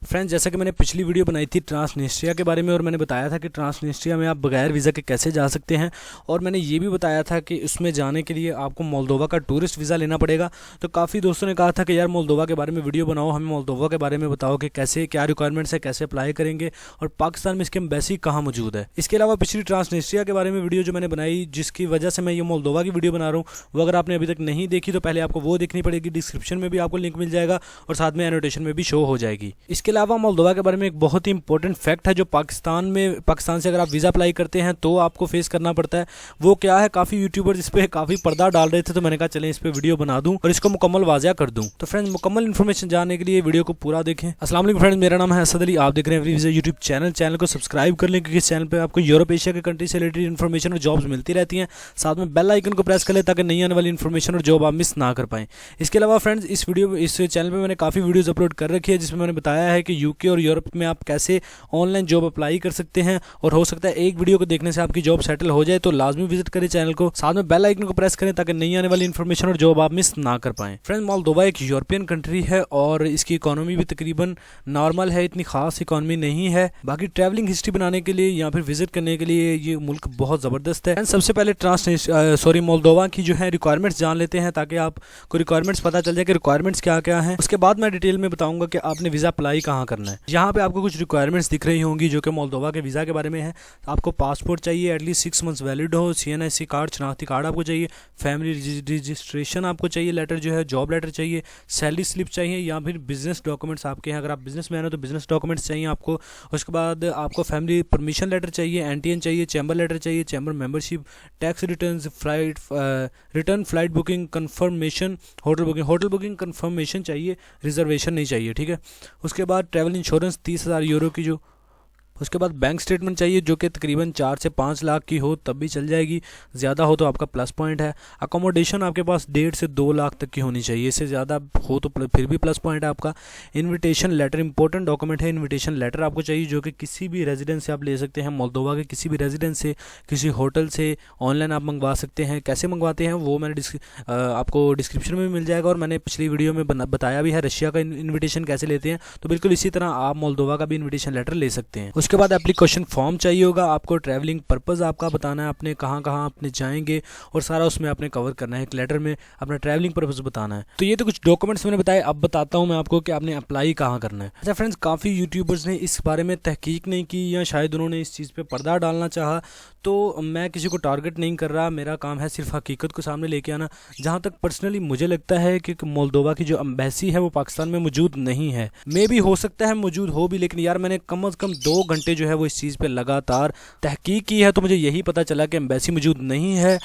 Friends, जैसा कि मैंने पिछली वीडियो बनाई थी ट्रांसनिस्ट्रिया के बारे में और मैंने बताया था कि ट्रांसनिस्ट्रिया में आप बगैर वीज़ा के कैसे जा सकते हैं। और मैंने ये भी बताया था कि उसमें जाने के लिए आपको मोल्दोवा का टूरिस्ट वीज़ा लेना पड़ेगा। तो काफ़ी दोस्तों ने कहा था कि यार मोल्दोवा के बारे में वीडियो बनाओ, हमें मोल्दोवा के बारे में बताओ कि कैसे क्या रिक्वायरमेंट्स है, कैसे अप्लाई करेंगे और पाकिस्तान में इसकी एम्बेसी कहाँ मौजूद है। इसके अलावा पिछली ट्रांसनिस्ट्रिया के बारे में वीडियो जो मैंने बनाई, जिसकी वजह से मैं ये मोल्दोवा की वीडियो बना रहा हूँ, वो अगर आपने अभी तक नहीं देखी तो पहले आपको वो देखनी पड़ेगी। डिस्क्रिप्शन में भी आपको लिंक मिल जाएगा और साथ में एनोटेशन में भी शो हो जाएगी। इसके अलावा मोल्दोवा के बारे में एक बहुत ही इंपॉर्टेंट फैक्ट है जो पाकिस्तान से अगर आप वीज़ा अप्लाई करते हैं तो आपको फेस करना पड़ता है। वो क्या है, काफ़ी यूट्यूबर्स इस पर काफ़ी पर्दा डाल रहे थे, तो मैंने कहा चलें इस पर वीडियो बना दूं और इसको मुकम्मल वाज़िया कर दूं। तो फ्रेंड्स, मुकम्मल इन्फॉर्मेशन जानने के लिए वीडियो को पूरा देखें। अस्सलाम वालेकुम फ्रेंड्स, मेरा नाम है असद अली, आप देख रहे हैं एवरी वीज़ा यूट्यूब चैनल को सब्सक्राइब कर लें क्योंकि इस चैनल पर आपको यूरोप एशिया के कंट्री से रिलेटेड इन्फॉर्मेशन और जॉब्स मिलती रहती हैं। साथ में बेल आइकन को प्रेस कर लें ताकि नई आने वाली इन्फॉर्मेशन और जॉब आप मिस ना कर पाएं। इसके अलावा फ्रेंड्स, इस चैनल पर मैंने काफ़ी वीडियोज़ अपलोड कर रखी है जिसमें मैंने बताया है कि यूके और यूरोप में आप कैसे ऑनलाइन जॉब अप्लाई कर सकते हैं। और हो सकता है एक वीडियो को देखने से आपकी जॉब सेटल हो जाए, तो लाजमी विजिट करें चैनल को, साथ में बेल आइकन को प्रेस करें ताकि नई आने वाली इन्फॉर्मेशन और जॉब आप मिस ना कर पाएं। फ्रेंड्स, मोल्दोवा एक यूरोपियन कंट्री है और इसकी इकोनॉमी भी तकरीबन नॉर्मल है, इतनी खास इकोनॉमी नहीं है। बाकी ट्रैवलिंग हिस्ट्री बनाने के लिए या फिर विजिट करने के लिए ये मुल्क बहुत ज़बरदस्त है। सबसे पहले मोल्दोवा की जो है रिक्वायरमेंट्स जान लेते हैं ताकि आपको रिक्वायरमेंट्स पता चल जाए कि रिक्वायरमेंट्स क्या क्या हैं। उसके बाद मैं डिटेल में बताऊंगा कि आपने वीज़ा अप्लाई कहाँ करना है। यहाँ पे आपको कुछ रिक्वायरमेंट्स दिख रही होंगी जो कि मोल्दोवा के वीज़ा के बारे में है। आपको पासपोर्ट चाहिए, एटलीस्ट 6 मंथ्स वैलिड हो, CNSC कार्ड, शनाख्ती कार्ड आपको चाहिए, फैमिली रजिस्ट्रेशन आपको चाहिए, लेटर जो है जॉब लेटर चाहिए, सैलरी स्लिप चाहिए या फिर बिजनेस डॉक्यूमेंट्स आपके हैं। अगर आप बिजनेस मैन हो तो बिजनेस डॉक्यूमेंट्स चाहिए आपको। उसके बाद आपको फैमिली परमिशन लेटर चाहिए, NTN चाहिए, चैम्बर लेटर चाहिए, chamber membership, tax return, flight booking confirmation, hotel booking confirmation चाहिए, रिजर्वेशन नहीं चाहिए, ठीक है। उसके बाद ट्रैवल इंश्योरेंस 30,000 यूरो की जो। उसके बाद बैंक स्टेटमेंट चाहिए जो कि तकरीबन 4 से 5 लाख की हो तब भी चल जाएगी, ज़्यादा हो तो आपका प्लस पॉइंट है। अकोमोडेशन आपके पास 1.5 से 2 लाख तक की होनी चाहिए, इससे ज़्यादा हो तो फिर भी प्लस पॉइंट है आपका। इनविटेशन लेटर इंपॉर्टेंट डॉक्यूमेंट है, इनविटेशन लेटर आपको चाहिए जो कि किसी भी रेजिडेंस से आप ले सकते हैं, मोल्दोवा के किसी भी रेजिडेंस से, किसी होटल से ऑनलाइन आप मंगवा सकते हैं। कैसे मंगवाते हैं वो मैंने आपको डिस्क्रिप्शन में मिल जाएगा और मैंने पिछली वीडियो में बताया भी है रशिया का इन्विटेशन कैसे लेते हैं। तो बिल्कुल इसी तरह आप मोल्दोवा का भी इन्विटेशन लेटर ले सकते हैं। उसके बाद एप्लीकेशन फॉर्म चाहिए होगा आपको, ट्रैवलिंग पर्पज़ आपका बताना है, आपने कहाँ कहाँ आपने जाएंगे और सारा उसमें आपने कवर करना है। एक लेटर में अपना ट्रैवलिंग पर्पज़ बताना है। तो ये तो कुछ डॉक्यूमेंट्स मैंने बताए, अब बताता हूँ मैं आपको कि आपने अप्लाई कहाँ करना है। अच्छा फ्रेंड्स, काफ़ी यूट्यूबर्स ने इस बारे में तहकीक नहीं की या शायद उन्होंने इस चीज़ पर पर्दा डालना चाहा, तो मैं किसी को टारगेट नहीं कर रहा, मेरा काम है सिर्फ हकीकत को सामने लेके आना। जहाँ तक पर्सनली मुझे लगता है कि मोल्दोवा की जो एम्बेसी है वो पाकिस्तान में मौजूद नहीं है। मे भी हो सकता है मौजूद हो भी, लेकिन यार मैंने कम अज़ कम 2 घंटे जो है वो इस चीज़ पे लगातार तहकीक की है, तो मुझे यही पता चला कि एम्बेसी मौजूद नहीं है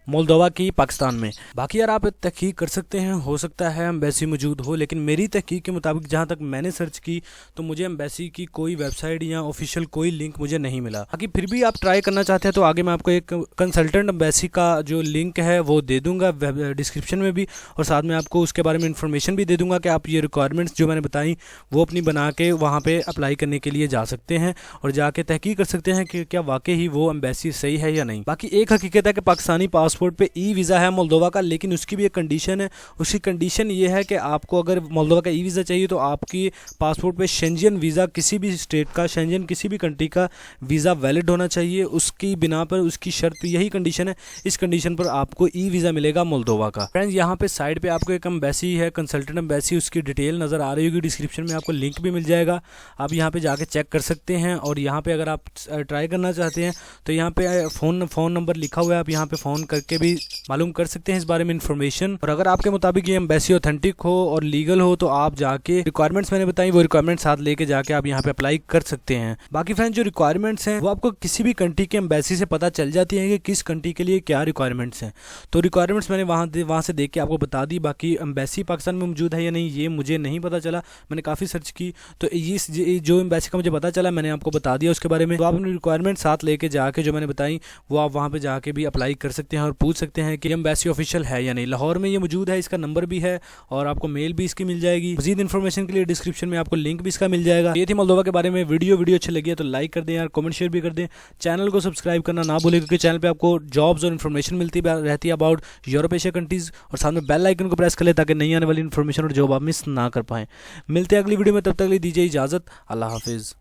मोल्दोवा की पाकिस्तान में। बाकी यार आप तहकीक कर सकते हैं, हो सकता है एम्बेसी मौजूद हो, लेकिन मेरी तहकीक के मुताबिक जहाँ तक मैंने सर्च की तो मुझे एम्बेसी की कोई वेबसाइट या ऑफिशियल कोई लिंक मुझे नहीं मिला। बाकी फिर भी आप ट्राई करना चाहते हैं तो आगे मैं आपको एक कंसल्टेंट एम्बेसी का जो लिंक है वो दे दूँगा डिस्क्रिप्शन में भी, और साथ में आपको उसके बारे में इंफॉर्मेशन भी दे दूँगा कि आप ये रिक्वायरमेंट्स जो मैंने बताई वो अपनी बना के वहाँ पर अप्लाई करने के लिए जा सकते हैं और जाके तहकीक कर सकते हैं कि क्या वाकई ही वो एम्बेसी सही है या नहीं। बाकी एक हकीकत है कि पाकिस्तानी पासपोर्ट पे ई वीज़ा है मोल्दोवा का, लेकिन उसकी भी एक कंडीशन है। उसकी कंडीशन ये है कि आपको अगर मोल्दोवा का ई वीज़ा चाहिए तो आपकी पासपोर्ट पे शेंजन वीज़ा, किसी भी स्टेट का, शेंजन किसी भी कंट्री का वीज़ा वैलिड होना चाहिए। उसकी बिना पर उसकी शर्त यही कंडीशन है, इस कंडीशन पर आपको ई वीज़ा मिलेगा मोल्दोवा का। फ्रेंड्स, यहाँ पे साइड पे आपको एक एम्बेसी है, कंसल्टेंट एम्बेसी, उसकी डिटेल नज़र आ रही होगी, डिस्क्रिप्शन में आपको लिंक भी मिल जाएगा, आप यहाँ पे जाके चेक कर सकते हैं। और यहाँ पे अगर आप ट्राई करना चाहते हैं तो यहाँ पे फ़ोन नंबर लिखा हुआ है, आप यहाँ पे फ़ोन करके भी मालूम कर सकते हैं इस बारे में इन्फॉर्मेशन। और अगर आपके मुताबिक ये एम्बेसी ऑथेंटिक हो और लीगल हो तो आप जाके रिक्वायरमेंट्स मैंने बताई वो रिक्वायरमेंट्स साथ लेके जाके आप यहाँ पे अप्लाई कर सकते हैं। बाकी फ्रेंड्स, जो रिक्वायरमेंट्स हैं वो आपको किसी भी कंट्री के एम्बेसी से पता चल जाती है कि किस कंट्री के लिए क्या रिक्वायरमेंट्स हैं। तो रिक्वायरमेंट्स मैंने वहाँ से देख के आपको बता दी। बाकी एम्बेसी पाकिस्तान में मौजूद है या नहीं ये मुझे नहीं पता चला, मैंने काफ़ी सर्च की, तो ये जो एम्बेसी का मुझे पता चला मैंने आपको बता दिया उसके बारे में। तो आप अपनी रिक्वायरमेंट साथ लेके जाके जो मैंने बताई वो आप वहाँ पर जाके भी अप्लाई कर सकते हैं और और पूछ सकते हैं कि एम्बेसी ऑफिशियल है या नहीं। लाहौर में ये मौजूद है, इसका नंबर भी है और आपको मेल भी इसकी मिल जाएगी। मजीद इन्फॉर्मेशन के लिए डिस्क्रिप्शन में आपको लिंक भी इसका मिल जाएगा। ये थी मोल्दोवा के बारे में वीडियो अच्छी लगी है तो लाइक कर दें यार, कमेंट शेयर भी कर दें, चैनल को सब्सक्राइब करना ना भूलें क्योंकि चैनल पे आपको जॉब्स और इन्फॉर्मेशन मिलती रहती है अबाउट यूरोप एशिया कंट्रीज। और साथ में बेल आइकन को प्रेस कर ले ताकि नई आने वाली इन्फॉर्मेशन और जॉब आप मिस ना कर पाएं। मिलते हैं अगली वीडियो में, तब तक के लिए दीजिए इजाज़त। अल्लाह हाफिज़।